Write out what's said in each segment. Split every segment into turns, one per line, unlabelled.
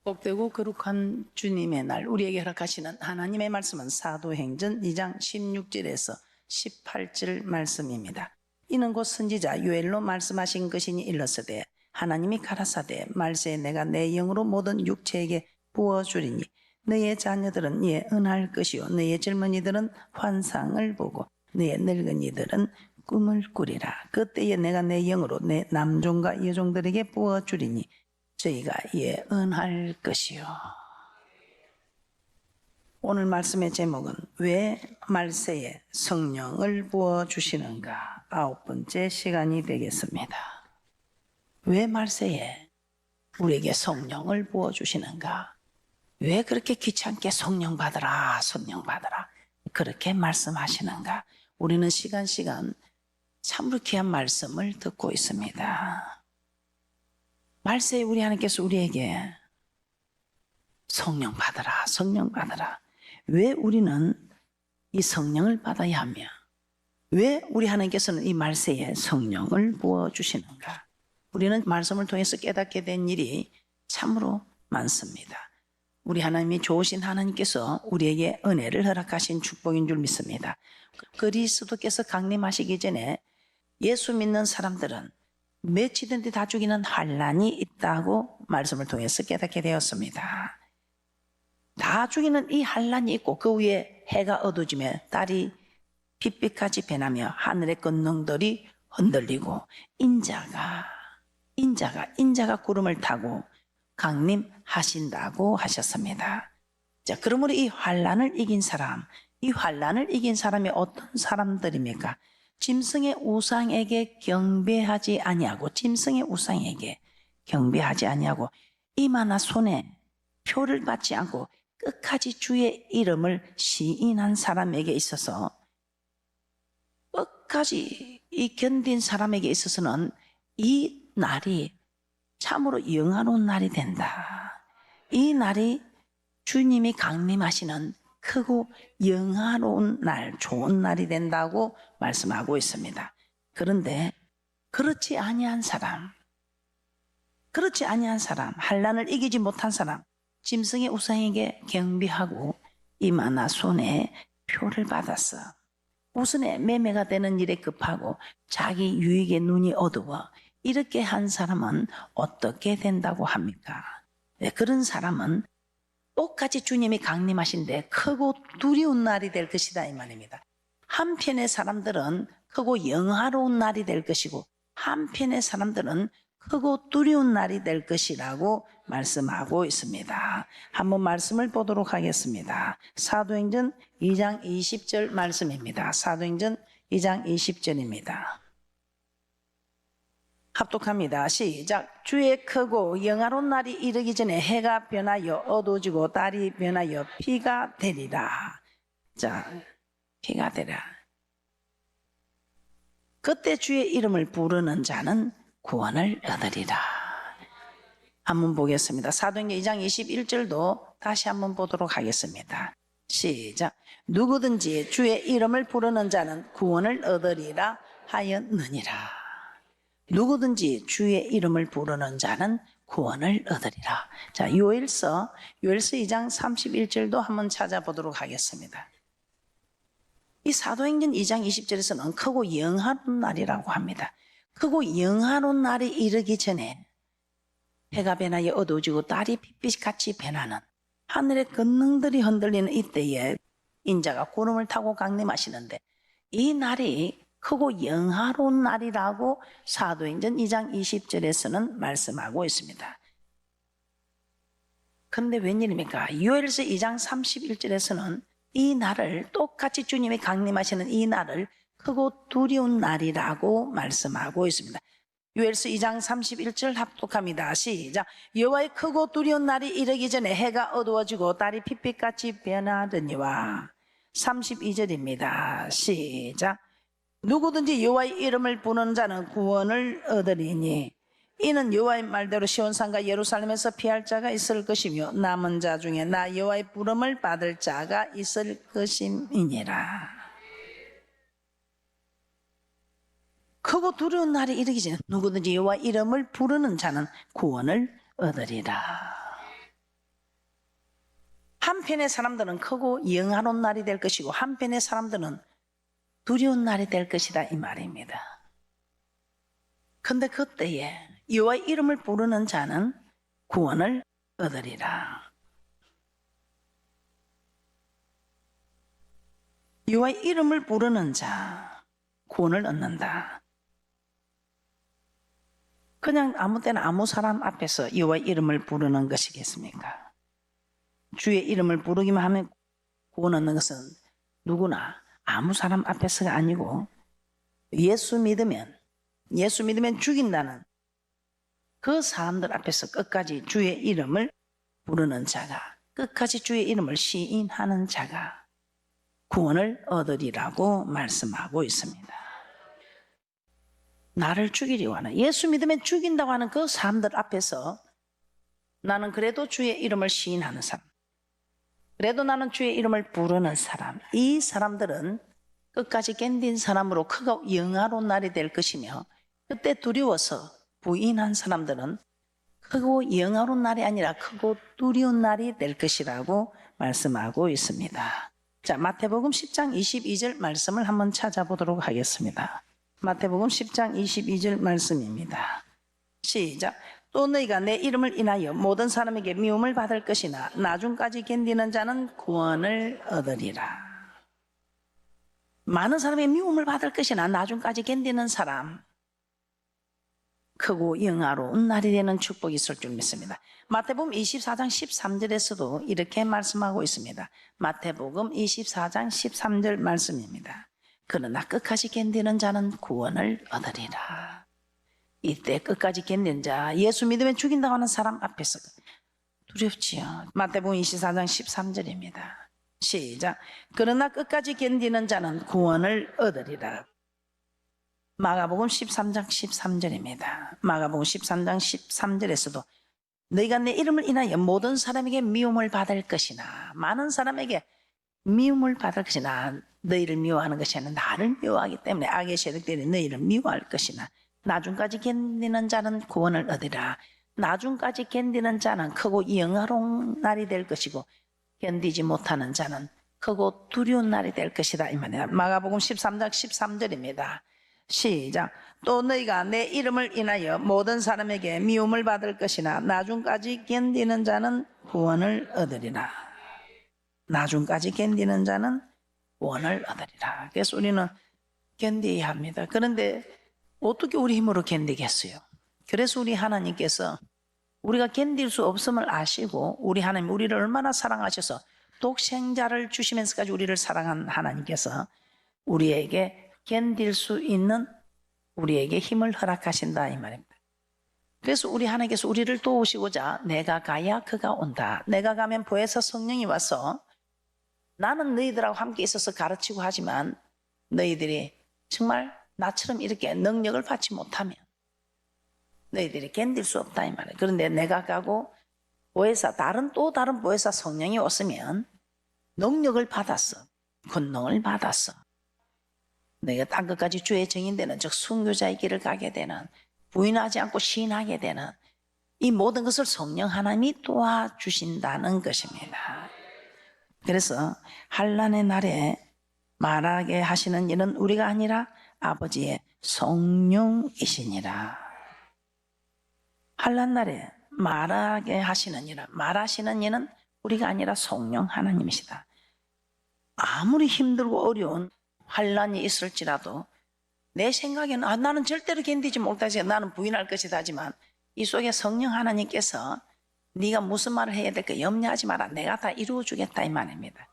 복되고 거룩한 주님의 날, 우리에게 허락하시는 하나님의 말씀은 사도행전 2장 16절에서 18절 말씀입니다. 이는 곧 선지자 요엘로 말씀하신 것이니 일렀으되 하나님이 가라사대 말세에 내가 내 영으로 모든 육체에게 부어주리니 너의 자녀들은 이에 응할 것이요 너의 젊은이들은 환상을 보고 너의 늙은이들은 꿈을 꾸리라. 그때에 내가 내 영으로 내 남종과 여종들에게 부어주리니 저희가 이에 응할 것이요. 오늘 말씀의 제목은 왜 말세에 성령을 부어주시는가? 9번째 시간이 되겠습니다. 왜 말세에 우리에게 성령을 부어주시는가? 왜 그렇게 귀찮게 성령 받으라 성령 받으라 그렇게 말씀하시는가? 우리는 시간 참으로 귀한 말씀을 듣고 있습니다. 말세에 우리 하나님께서 우리에게 성령 받으라 성령 받으라. 왜 우리는 이 성령을 받아야 하며 왜 우리 하나님께서는 이 말세에 성령을 부어주시는가? 우리는 말씀을 통해서 깨닫게 된 일이 참으로 많습니다. 우리 하나님이 좋으신 하나님께서 우리에게 은혜를 허락하신 축복인 줄 믿습니다. 그리스도께서 강림하시기 전에 예수 믿는 사람들은 몇이든지 다 죽이는 환난이 있다고 말씀을 통해서 깨닫게 되었습니다. 다 죽이는 이 환난이 있고 그 위에 해가 어두워지며 달이 빛빛같이 변하며 하늘의 권능들이 흔들리고 인자가 구름을 타고 강림하신다고 하셨습니다. 자, 그러므로 이 환난을 이긴 사람이 어떤 사람들입니까? 짐승의 우상에게 경배하지 아니하고 이마나 손에 표를 받지 않고 끝까지 주의 이름을 시인한 사람에게 있어서 끝까지 이 견딘 사람에게 있어서는 이 날이 참으로 영화로운 날이 된다. 이 날이 주님이 강림하시는 크고 영화로운 날, 좋은 날이 된다고 말씀하고 있습니다. 그런데 그렇지 아니한 사람, 환난을 이기지 못한 사람, 짐승의 우상에게 경배하고 이마나 손에 표를 받았어. 우선에 매매가 되는 일에 급하고 자기 유익에 눈이 어두워 이렇게 한 사람은 어떻게 된다고 합니까? 그런 사람은 똑같이 주님이 강림하신데 크고 두려운 날이 될 것이다 이 말입니다. 한편의 사람들은 크고 영화로운 날이 될 것이고 한편의 사람들은 크고 두려운 날이 될 것이라고 말씀하고 있습니다. 한번 말씀을 보도록 하겠습니다. 사도행전 2장 20절 말씀입니다. 사도행전 2장 20절입니다. 합독합니다. 시작. 주의 크고 영화로운 날이 이르기 전에 해가 변하여 어두워지고 달이 변하여 피가 되리라. 자, 피가 되리라. 그때 주의 이름을 부르는 자는 구원을 얻으리라. 한번 보겠습니다. 사도행전 2장 21절도 다시 한번 보도록 하겠습니다. 시작. 누구든지 주의 이름을 부르는 자는 구원을 얻으리라 하였느니라. 누구든지 주의 이름을 부르는 자는 구원을 얻으리라. 자, 요엘서 2장 31절도 한번 찾아보도록 하겠습니다. 이 사도행전 2장 20절에서는 크고 영화로운 날이라고 합니다. 크고 영화로운 날이 이르기 전에 해가 변하여 어두워지고 달이 빛빛같이 변하는 하늘의 권능들이 흔들리는 이때에 인자가 구름을 타고 강림하시는데 이 날이 크고 영화로운 날이라고 사도행전 2장 20절에서는 말씀하고 있습니다. 그런데 웬일입니까? 요엘서 2장 31절에서는 이 날을 똑같이 주님이 강림하시는 이 날을 크고 두려운 날이라고 말씀하고 있습니다. 요엘서 2장 31절 합독합니다. 시작. 여호와의 크고 두려운 날이 이르기 전에 해가 어두워지고 달이 빛빛같이 변하더니와 32절입니다. 시작. 누구든지 여호와의 이름을 부르는 자는 구원을 얻으리니 이는 여호와의 말대로 시온산과 예루살렘에서 피할 자가 있을 것이며 남은 자 중에 나 여호와의 부름을 받을 자가 있을 것임이니라. 크고 두려운 날이 이르기 전에 누구든지 여호와 이름을 부르는 자는 구원을 얻으리라. 한편의 사람들은 크고 영화로운 날이 될 것이고 한편의 사람들은 두려운 날이 될 것이다 이 말입니다. 근데 그때에 여호와의 이름을 부르는 자는 구원을 얻으리라. 여호와의 이름을 부르는 자 구원을 얻는다. 그냥 아무 때나 아무 사람 앞에서 여호와의 이름을 부르는 것이겠습니까? 주의 이름을 부르기만 하면 구원 얻는 것은 누구나 아무 사람 앞에서가 아니고 예수 믿으면 죽인다는 그 사람들 앞에서 끝까지 주의 이름을 부르는 자가, 끝까지 주의 이름을 시인하는 자가 구원을 얻으리라고 말씀하고 있습니다. 나를 죽이려고 하는, 예수 믿으면 죽인다고 하는 그 사람들 앞에서 나는 그래도 주의 이름을 시인하는 사람, 그래도 나는 주의 이름을 부르는 사람, 이 사람들은 끝까지 견딘 사람으로 크고 영화로운 날이 될 것이며, 그때 두려워서 부인한 사람들은 크고 영화로운 날이 아니라 크고 두려운 날이 될 것이라고 말씀하고 있습니다. 자, 마태복음 10장 22절 말씀을 한번 찾아보도록 하겠습니다. 마태복음 10장 22절 말씀입니다. 시작. 또 너희가 내 이름을 인하여 모든 사람에게 미움을 받을 것이나 나중까지 견디는 자는 구원을 얻으리라. 많은 사람의 미움을 받을 것이나 나중까지 견디는 사람, 크고 영화로운 날이 되는 축복이 있을 줄 믿습니다. 마태복음 24장 13절에서도 이렇게 말씀하고 있습니다. 마태복음 24장 13절 말씀입니다. 그러나 끝까지 견디는 자는 구원을 얻으리라. 이때 끝까지 견디는 자, 예수 믿으면 죽인다고 하는 사람 앞에서 두렵지요. 마태복음 24장 13절입니다. 시작. 그러나 끝까지 견디는 자는 구원을 얻으리라. 마가복음 13장 13절입니다. 마가복음 13장 13절에서도 너희가 내 이름을 인하여 모든 사람에게 미움을 받을 것이나, 많은 사람에게 미움을 받을 것이나, 너희를 미워하는 것이 아니라 나를 미워하기 때문에 악의 세력들이 너희를 미워할 것이나 나중까지 견디는 자는 구원을 얻으리라. 나중까지 견디는 자는 크고 영화로운 날이 될 것이고 견디지 못하는 자는 크고 두려운 날이 될 것이다 이 말이야. 마가복음 13장 13절입니다. 시작. 또 너희가 내 이름을 인하여 모든 사람에게 미움을 받을 것이나 나중까지 견디는 자는 구원을 얻으리라. 나중까지 견디는 자는 구원을 얻으리라. 그래서 우리는 견디어야 합니다. 그런데 어떻게 우리 힘으로 견디겠어요? 그래서 우리 하나님께서 우리가 견딜 수 없음을 아시고, 우리 하나님 우리를 얼마나 사랑하셔서 독생자를 주시면서까지 우리를 사랑한 하나님께서 우리에게 견딜 수 있는, 우리에게 힘을 허락하신다 이 말입니다. 그래서 우리 하나님께서 우리를 도우시고자 내가 가야 그가 온다, 내가 가면 보혜사 성령이 와서 나는 너희들하고 함께 있어서 가르치고 하지만 너희들이 정말 나처럼 이렇게 능력을 받지 못하면 너희들이 견딜 수 없다 이 말이에요. 그런데 내가 가고 보혜사, 또 다른 보혜사 성령이 왔으면 능력을 받았어, 권능을 받았어, 너희가 땅끝까지 주의 증인되는, 즉 순교자의 길을 가게 되는, 부인하지 않고 시인하게 되는 이 모든 것을 성령 하나님이 도와주신다는 것입니다. 그래서 환난의 날에 말하게 하시는 이는 우리가 아니라 아버지의 성령이시니라. 환난 날에 말하게 하시는 이는, 말하시는 이는 우리가 아니라 성령 하나님이시다. 아무리 힘들고 어려운 환난이 있을지라도 내 생각에는 나는 절대로 견디지 못하지, 나는 부인할 것이다 하지만 이 속에 성령 하나님께서 네가 무슨 말을 해야 될까 염려하지 마라, 내가 다 이루어주겠다 이 말입니다.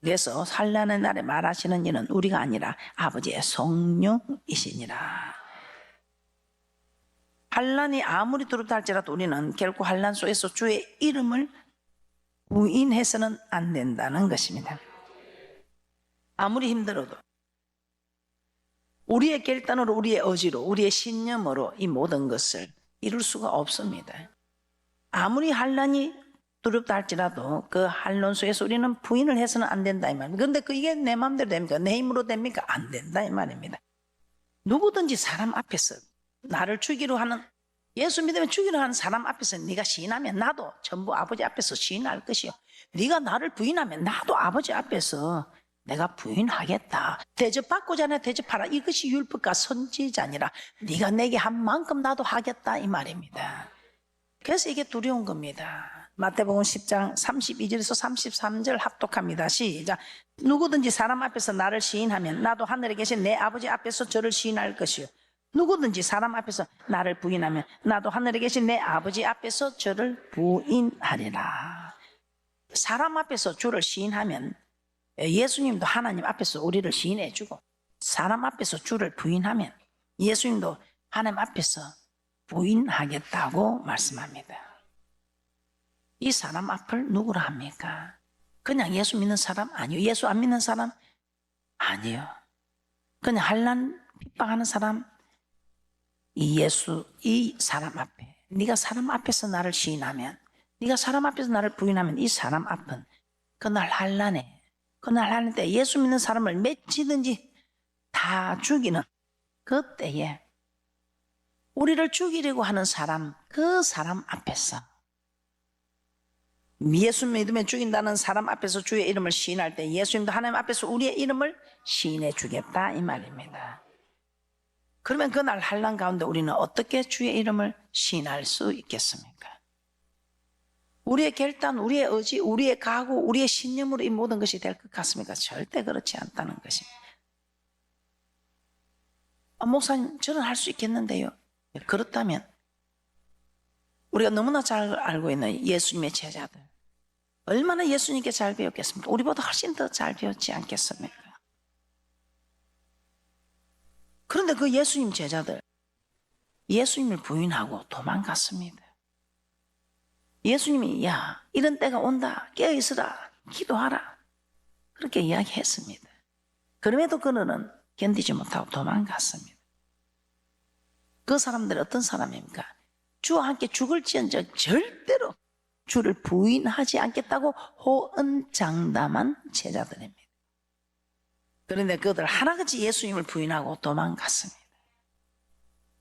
그래서 환난의 날에 말하시는 이는 우리가 아니라 아버지의 성령이시니라. 환난이 아무리 두렵다 할지라도 우리는 결코 환난 속에서 주의 이름을 부인해서는 안 된다는 것입니다. 아무리 힘들어도 우리의 결단으로, 우리의 의지로, 우리의 신념으로 이 모든 것을 이룰 수가 없습니다. 아무리 환난이 두렵다 할지라도 그 환난 속에서 우리는 부인을 해서는 안 된다 이 말입니다. 그런데 이게 내 마음대로 됩니까? 내 힘으로 됩니까? 안 된다 이 말입니다. 누구든지 사람 앞에서 나를 죽이려 하는 예수 믿으면 죽이려 하는 사람 앞에서 네가 시인하면 나도 전부 아버지 앞에서 시인할 것이요. 네가 나를 부인하면 나도 아버지 앞에서 내가 부인하겠다. 대접받고자 하냐 대접하라. 이것이 율법과 선지자니라. 네가 내게 한 만큼 나도 하겠다 이 말입니다. 그래서 이게 두려운 겁니다. 마태복음 10장 32절에서 33절 합독합니다. 시작. 누구든지 사람 앞에서 나를 시인하면 나도 하늘에 계신 내 아버지 앞에서 저를 시인할 것이요. 누구든지 사람 앞에서 나를 부인하면 나도 하늘에 계신 내 아버지 앞에서 저를 부인하리라. 사람 앞에서 주를 시인하면 예수님도 하나님 앞에서 우리를 시인해 주고, 사람 앞에서 주를 부인하면 예수님도 하나님 앞에서 부인하겠다고 말씀합니다. 이 사람 앞을 누구라 합니까? 그냥 예수 믿는 사람? 아니요. 예수 안 믿는 사람? 아니요. 그냥 환난 핍박하는 사람? 이 사람 앞에, 네가 사람 앞에서 나를 시인하면, 네가 사람 앞에서 나를 부인하면 이 사람 앞은 그날 환난에, 그날 환난 때 예수 믿는 사람을 맺히든지 다 죽이는 그때에 우리를 죽이려고 하는 사람, 그 사람 앞에서, 예수 믿으면 죽인다는 사람 앞에서 주의 이름을 시인할 때 예수님도 하나님 앞에서 우리의 이름을 시인해 주겠다 이 말입니다. 그러면 그날 환난 가운데 우리는 어떻게 주의 이름을 시인할 수 있겠습니까? 우리의 결단, 우리의 의지, 우리의 각오, 우리의 신념으로 이 모든 것이 될 것 같습니까? 절대 그렇지 않다는 것입니다. 목사님, 저는 할 수 있겠는데요. 그렇다면 우리가 너무나 잘 알고 있는 예수님의 제자들, 얼마나 예수님께 잘 배웠겠습니까? 우리보다 훨씬 더 잘 배웠지 않겠습니까? 그런데 그 예수님 제자들, 예수님을 부인하고 도망갔습니다. 예수님이 야, 이런 때가 온다, 깨어있으라, 기도하라, 그렇게 이야기했습니다. 그럼에도 그는 견디지 못하고 도망갔습니다. 그 사람들은 어떤 사람입니까? 주와 함께 죽을지언정 절대로 주를 부인하지 않겠다고 호언장담한 제자들입니다. 그런데 그들 하나같이 예수님을 부인하고 도망갔습니다.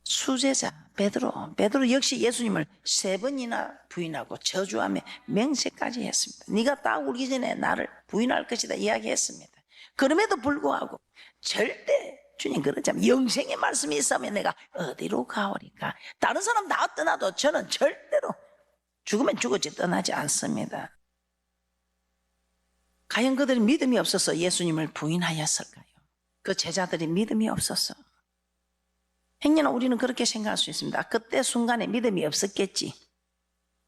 수제자 베드로 역시 예수님을 3번이나 부인하고 저주하며 맹세까지 했습니다. 네가 딱 울기 전에 나를 부인할 것이다 이야기했습니다. 그럼에도 불구하고 절대 주님 그러자면 영생의 말씀이 있으면 내가 어디로 가오리까? 다른 사람 다 떠나도 저는 절대로 죽으면 죽었지 떠나지 않습니다. 과연 그들이 믿음이 없어서 예수님을 부인하였을까요? 그 제자들이 믿음이 없어서. 행여나 우리는 그렇게 생각할 수 있습니다. 그때 순간에 믿음이 없었겠지,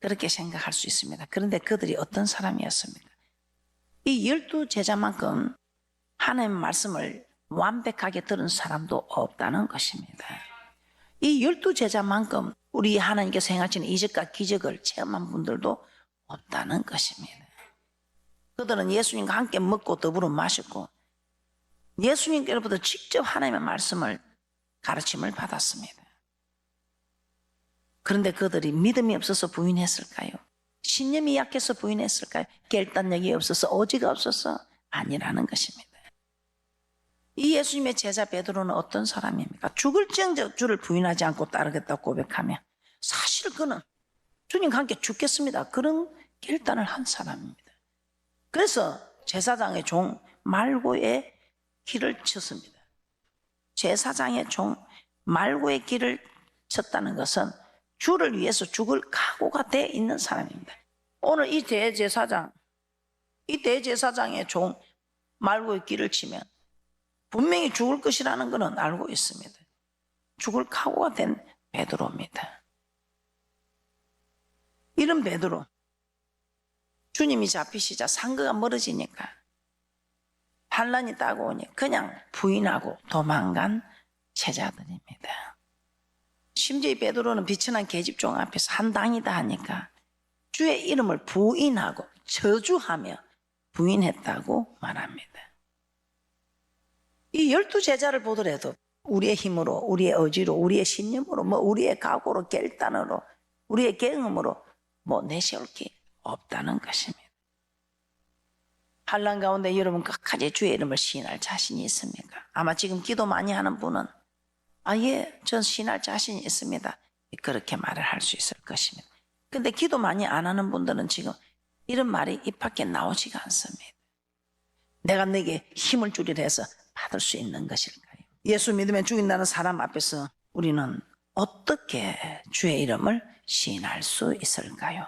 그렇게 생각할 수 있습니다. 그런데 그들이 어떤 사람이었습니까? 이 12제자만큼 하나님의 말씀을 완벽하게 들은 사람도 없다는 것입니다. 이 12제자만큼 우리 하나님께서 행하시는 이적과 기적을 체험한 분들도 없다는 것입니다. 그들은 예수님과 함께 먹고 더불어 마셨고 예수님께로부터 직접 하나님의 말씀을 가르침을 받았습니다. 그런데 그들이 믿음이 없어서 부인했을까요? 신념이 약해서 부인했을까요? 결단력이 없어서, 오지가 없어서? 아니라는 것입니다. 이 예수님의 제자 베드로는 어떤 사람입니까? 죽을지언정 주를 부인하지 않고 따르겠다고 고백하며 사실 그는 주님과 함께 죽겠습니다, 그런 결단을 한 사람입니다. 그래서 제사장의 종 말고의 길을 쳤습니다. 제사장의 종 말고의 길을 쳤다는 것은 주를 위해서 죽을 각오가 돼 있는 사람입니다. 오늘 이 대제사장의 종 말고의 길을 치면 분명히 죽을 것이라는 것은 알고 있습니다. 죽을 각오가 된 베드로입니다. 이런 베드로, 주님이 잡히시자 상거가 멀어지니까 환난이 따가오니 그냥 부인하고 도망간 제자들입니다. 심지어 베드로는 비천한 계집종 앞에서 한당이다 하니까 주의 이름을 부인하고 저주하며 부인했다고 말합니다. 이 12제자를 보더라도 우리의 힘으로, 우리의 의지로, 우리의 신념으로, 우리의 각오로, 결단으로, 우리의 경험으로 내세울 게 없다는 것입니다. 환난 가운데 여러분 끝까지 주의 이름을 시인할 자신이 있습니까? 아마 지금 기도 많이 하는 분은 예, 전 시인할 자신이 있습니다, 그렇게 말을 할 수 있을 것입니다. 근데 기도 많이 안 하는 분들은 지금 이런 말이 입 밖에 나오지가 않습니다. 내가 너에게 힘을 주리라 해서 받을 수 있는 것일까요? 예수 믿으면 죽인다는 사람 앞에서 우리는 어떻게 주의 이름을 시인할 수 있을까요?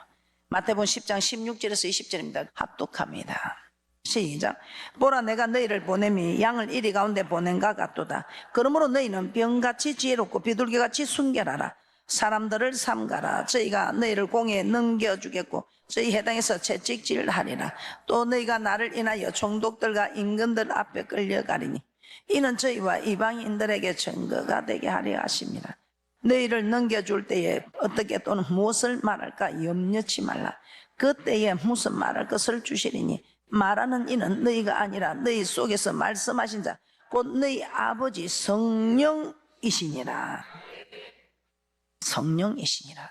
마태복음 10장 16절에서 20절입니다. 합독합니다. 시작. 보라, 내가 너희를 보냄이 양을 이리 가운데 보낸가 같도다. 그러므로 너희는 병같이 지혜롭고 비둘기같이 순결하라. 사람들을 삼가라. 저희가 너희를 공에 넘겨주겠고 저희 해당에서 채찍질하리라. 또 너희가 나를 인하여 총독들과 임금들 앞에 끌려가리니 이는 저희와 이방인들에게 증거가 되게 하려 하십니다. 너희를 넘겨줄 때에 어떻게 또는 무엇을 말할까 염려치 말라. 그때에 무슨 말할 것을 주시리니 말하는 이는 너희가 아니라 너희 속에서 말씀하신 자 곧 너희 아버지 성령이시니라. 성령이시니라.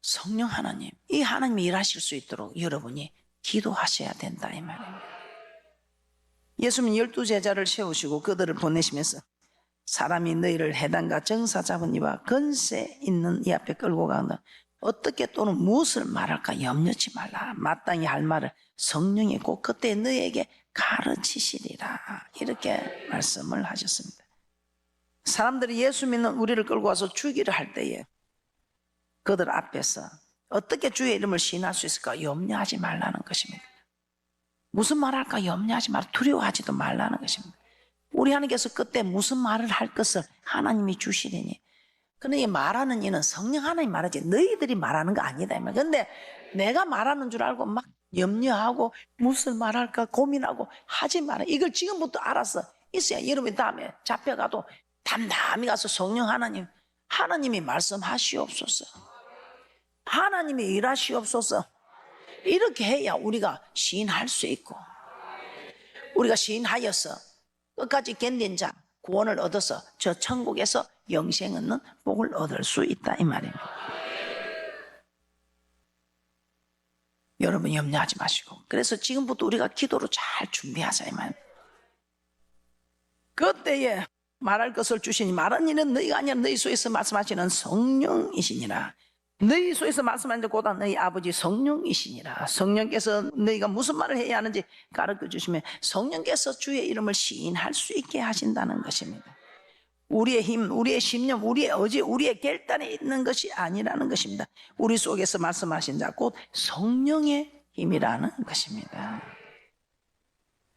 성령 하나님, 이 하나님이 일하실 수 있도록 여러분이 기도하셔야 된다 이 말입니다. 예수님 12제자를 세우시고 그들을 보내시면서 사람이 너희를 해당과 정사 잡은 이와 건세 있는 이 앞에 끌고 가는다. 어떻게 또는 무엇을 말할까 염려치 말라. 마땅히 할 말을 성령이 꼭 그때 너희에게 가르치시리라. 이렇게 말씀을 하셨습니다. 사람들이 예수 믿는 우리를 끌고 와서 죽이려 할 때에 그들 앞에서 어떻게 주의 이름을 시인할 수 있을까 염려하지 말라는 것입니다. 무슨 말할까 염려하지 말라. 두려워하지도 말라는 것입니다. 우리 하나님께서 그때 무슨 말을 할 것을 하나님이 주시리니 그러니 말하는 이는 성령 하나님 말하지 너희들이 말하는 거 아니다. 그런데 내가 말하는 줄 알고 막 염려하고 무슨 말할까 고민하고 하지 마라. 이걸 지금부터 알아서 있어야 여러분이 다음에 잡혀가도 담담히 가서 성령 하나님이 말씀하시옵소서. 하나님이 일하시옵소서. 이렇게 해야 우리가 시인할 수 있고 우리가 시인하여서 끝까지 견딘 자 구원을 얻어서 저 천국에서 영생 얻는 복을 얻을 수 있다 이 말입니다. 여러분 염려하지 마시고 그래서 지금부터 우리가 기도로 잘 준비하자 이 말입니다. 그때에 말할 것을 주시니 말한 이는 너희가 아니라 너희 속에서 말씀하시는 성령이시니라. 너희 속에서 말씀하는 자 고다 너희 아버지 성령이시니라. 성령께서 너희가 무슨 말을 해야 하는지 가르쳐 주시면 성령께서 주의 이름을 시인할 수 있게 하신다는 것입니다. 우리의 힘, 우리의 신념, 우리의 의지, 우리의 결단에 있는 것이 아니라는 것입니다. 우리 속에서 말씀하신 자 곧 성령의 힘이라는 것입니다.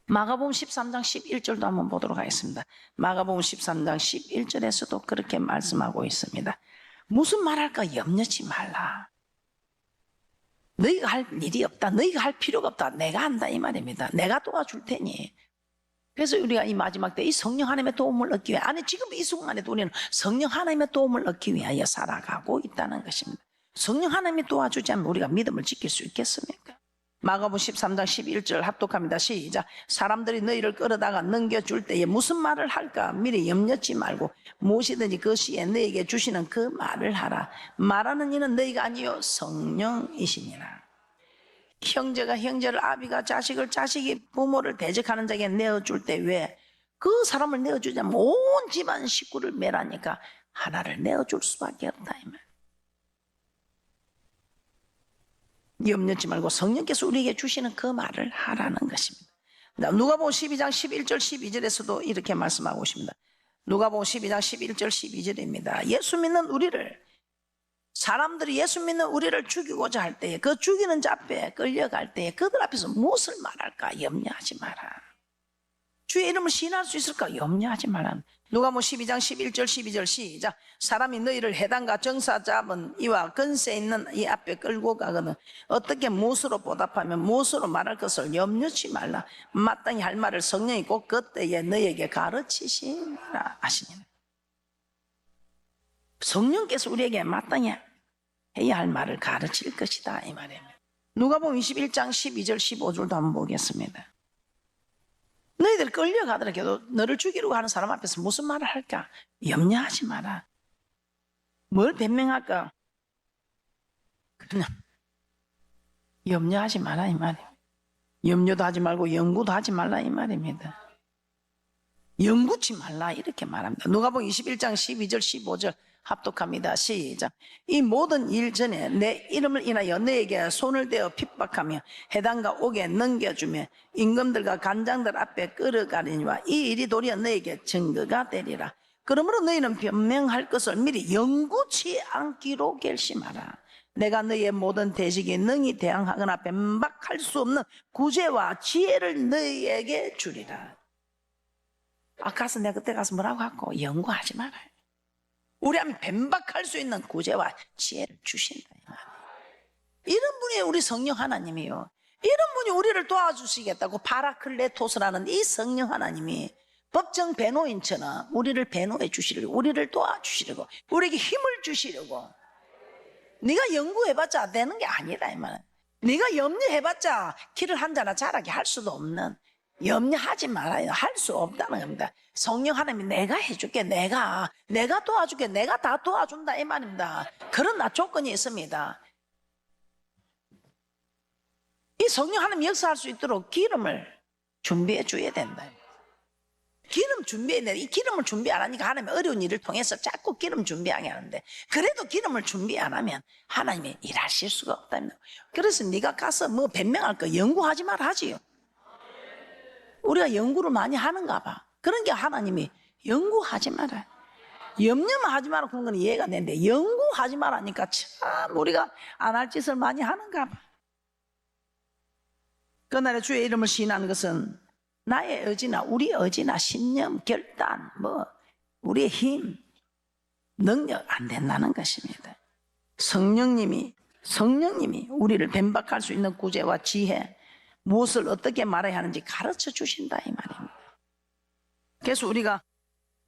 마가복음 13장 11절도 한번 보도록 하겠습니다. 마가복음 13장 11절에서도 그렇게 말씀하고 있습니다. 무슨 말할까 염려치 말라. 너희가 할 일이 없다. 너희가 할 필요가 없다. 내가 한다 이 말입니다. 내가 도와줄 테니. 그래서 우리가 이 마지막 때 이 성령 하나님의 도움을 얻기 위해 아니 지금 이 순간에도 우리는 성령 하나님의 도움을 얻기 위하여 살아가고 있다는 것입니다. 성령 하나님이 도와주지 않으면 우리가 믿음을 지킬 수 있겠습니까? 마가복음 13장 11절 합독합니다. 시작. 사람들이 너희를 끌어다가 넘겨줄 때에 무슨 말을 할까 미리 염려치 말고 무엇이든지 그 시에 너희에게 주시는 그 말을 하라. 말하는 이는 너희가 아니요 성령이시니라. 형제가 형제를 아비가 자식을 자식이 부모를 대적하는 자에게 내어줄 때 왜 그 사람을 내어주자면 온 집안 식구를 매라니까 하나를 내어줄 수밖에 없다 이 말. 염려치 말고 성령께서 우리에게 주시는 그 말을 하라는 것입니다. 누가복음 12장 11절 12절에서도 이렇게 말씀하고 있습니다. 누가복음 12장 11절 12절입니다. 예수 믿는 우리를 사람들이 예수 믿는 우리를 죽이고자 할 때에 그 죽이는 자 앞에 끌려갈 때에 그들 앞에서 무엇을 말할까 염려하지 마라. 주의 이름을 시인할 수 있을까 염려하지 마라. 누가복음 12장 11절 12절 시작. 사람이 너희를 해당과 정사 잡은 이와 건세 있는 이 앞에 끌고 가거든 어떻게 무엇으로 보답하면 무엇으로 말할 것을 염려치 말라. 마땅히 할 말을 성령이 꼭 그때에 너희에게 가르치시라 하시니라. 성령께서 우리에게 마땅히 해야 할 말을 가르칠 것이다 이 말입니다. 누가복음 21장 12절 15절도 한번 보겠습니다. 너희들 끌려가더라도 너를 죽이려고 하는 사람 앞에서 무슨 말을 할까 염려하지 마라. 뭘 변명할까 그냥 염려하지 마라 이 말이에요. 염려도 하지 말고 연구도 하지 말라 이 말입니다. 영구치 말라 이렇게 말합니다. 누가복음 21장 12절 15절 합독합니다. 시작. 이 모든 일 전에 내 이름을 인하여 너에게 손을 대어 핍박하며 해당과 옥에 넘겨주며 임금들과 간장들 앞에 끌어가리니와 이 일이 도리어 너에게 증거가 되리라. 그러므로 너희는 변명할 것을 미리 영구치 않기로 결심하라. 내가 너희의 모든 대식이 능히 대항하거나 변박할 수 없는 구제와 지혜를 너희에게 주리라. 아까서 내가 그때 가서 뭐라고 하고 연구하지 말아요. 우리한테 변박할 수 있는 구제와 지혜를 주신다. 이런 분이 우리 성령 하나님이요. 이런 분이 우리를 도와주시겠다고 파라클레토스라는 이 성령 하나님이 법정 변호인처럼 우리를 변호해 주시려고, 우리를 도와주시려고, 우리에게 힘을 주시려고. 네가 연구해봤자 되는 게 아니다 이 말은. 네가 염려해봤자 키를 한자나 자라게 할 수도 없는, 염려하지 말아요. 할 수 없다는 겁니다. 성령 하나님이 내가 해줄게, 내가 도와줄게, 내가 다 도와준다 이 말입니다. 그러나 조건이 있습니다. 이 성령 하나님 역사할 수 있도록 기름을 준비해 줘야 된다. 기름 준비해야 돼. 이 기름을 준비 안 하니까 하나님이 어려운 일을 통해서 자꾸 기름 준비하게 하는데, 그래도 기름을 준비 안 하면 하나님이 일하실 수가 없답니다. 그래서 네가 가서 뭐 변명할 거 연구하지 말아 하지요. 우리가 연구를 많이 하는가 봐. 그런 게 하나님이 연구하지 마라, 염려만 하지 마라 그런 건 이해가 되는데 연구하지 말라니까 참 우리가 안 할 짓을 많이 하는가 봐. 그날에 주의 이름을 시인하는 것은 나의 의지나 우리의 의지나 신념, 결단, 우리의 힘, 능력 안 된다는 것입니다. 성령님이 우리를 변박할 수 있는 구제와 지혜, 무엇을 어떻게 말해야 하는지 가르쳐 주신다 이 말입니다. 그래서 우리가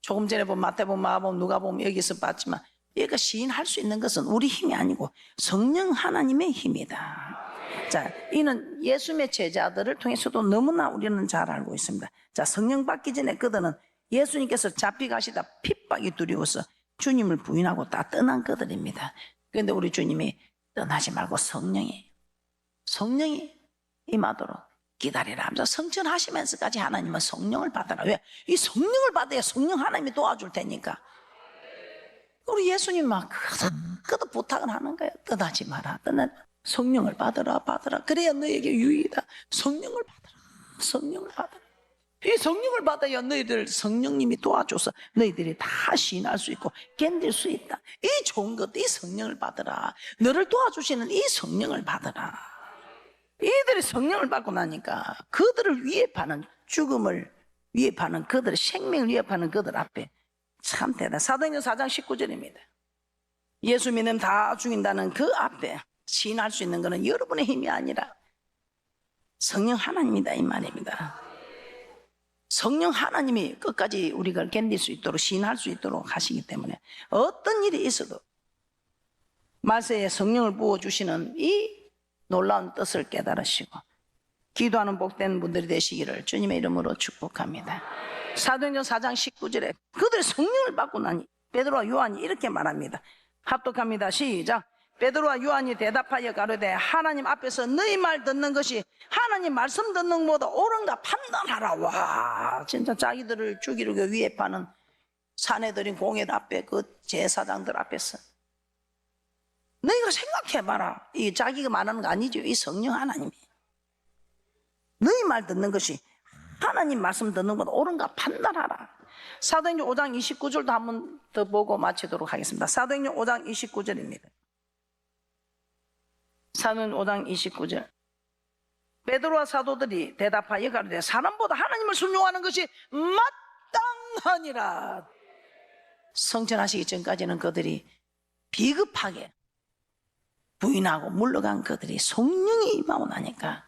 조금 전에 본 마태복음, 마가복음, 누가복음 여기서 봤지만 얘가 시인할 수 있는 것은 우리 힘이 아니고 성령 하나님의 힘이다. 자, 이는 예수님의 제자들을 통해서도 너무나 우리는 잘 알고 있습니다. 자, 성령 받기 전에 그들은 예수님께서 잡혀가시다 핍박이 두려워서 주님을 부인하고 다 떠난 그들입니다. 그런데 우리 주님이 떠나지 말고 성령이 임하도록 기다리라. 성천하시면서까지 하나님은 성령을 받아라. 왜? 이 성령을 받아야 성령 하나님이 도와줄 테니까. 우리 예수님 막 그도 부탁을 하는 거예요. 떠나지 마라. 성령을 받아라. 그래야 너에게 유익이다. 성령을 받아라. 이 성령을 받아야 너희들 성령님이 도와줘서 너희들이 다 시인할 수 있고 견딜 수 있다. 이 좋은 것, 이 성령을 받아라. 너를 도와주시는 이 성령을 받아라. 이들이 성령을 받고 나니까 그들을 위협하는, 죽음을 위협하는, 그들의 생명을 위협하는 그들 앞에 참 대단. 사도행전 4장 19절입니다. 예수 믿으면 다 죽인다는 그 앞에 시인할 수 있는 것은 여러분의 힘이 아니라 성령 하나님이다 이 말입니다. 성령 하나님이 끝까지 우리가 견딜 수 있도록 시인할 수 있도록 하시기 때문에 어떤 일이 있어도 말세에 성령을 부어주시는 이 놀라운 뜻을 깨달으시고 기도하는 복된 분들이 되시기를 주님의 이름으로 축복합니다. 사도행전 4장 19절에 그들의 성령을 받고 나니 베드로와 요한이 이렇게 말합니다. 합독합니다. 시작. 베드로와 요한이 대답하여 가로되 하나님 앞에서 너희 말 듣는 것이 하나님 말씀 듣는 것보다 옳은가 판단하라. 와, 진짜 자기들을 죽이려고 위협하는 사내들인 공회 앞에, 그 제사장들 앞에서 너희가 생각해봐라. 이 자기가 말하는 거 아니죠. 이 성령 하나님이 너희 말 듣는 것이 하나님 말씀 듣는 것보다 옳은가 판단하라. 사도행전 5장 29절도 한 번 더 보고 마치도록 하겠습니다. 사도행전 5장 29절입니다. 사도행전 5장 29절. 베드로와 사도들이 대답하여 가로되 사람보다 하나님을 순종하는 것이 마땅하니라. 성천하시기 전까지는 그들이 비겁하게 부인하고 물러간 그들이 성령이 임하고 나니까,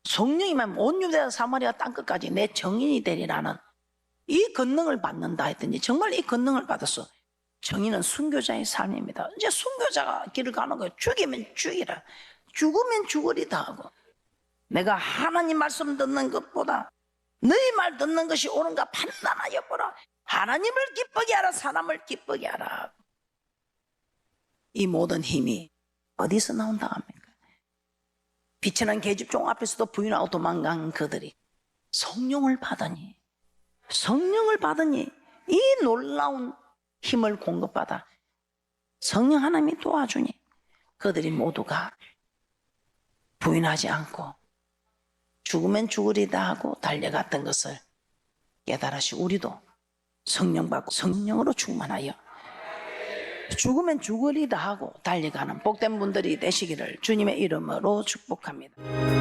성령이 임하면 온 유대와 사마리아 땅끝까지 내 정인이 되리라는 이 권능을 받는다 했더니 정말 이 권능을 받았어. 정의는 순교자의 삶입니다. 이제 순교자가 길을 가는 거예요. 죽이면 죽이라, 죽으면 죽으리다 하고, 내가 하나님 말씀 듣는 것보다 너희 말 듣는 것이 옳은가 판단하여 보라. 하나님을 기쁘게 하라, 사람을 기쁘게 하라. 이 모든 힘이 어디서 나온다 합니까? 비천한 계집종 앞에서도 부인하고 도망간 그들이 성령을 받으니 성령을 받으니 이 놀라운 힘을 공급받아 성령 하나님이 도와주니 그들이 모두가 부인하지 않고 죽으면 죽으리다 하고 달려갔던 것을 깨달으시고 우리도 성령 받고 성령으로 충만하여 죽으면 죽으리다 하고 달려가는 복된 분들이 되시기를 주님의 이름으로 축복합니다.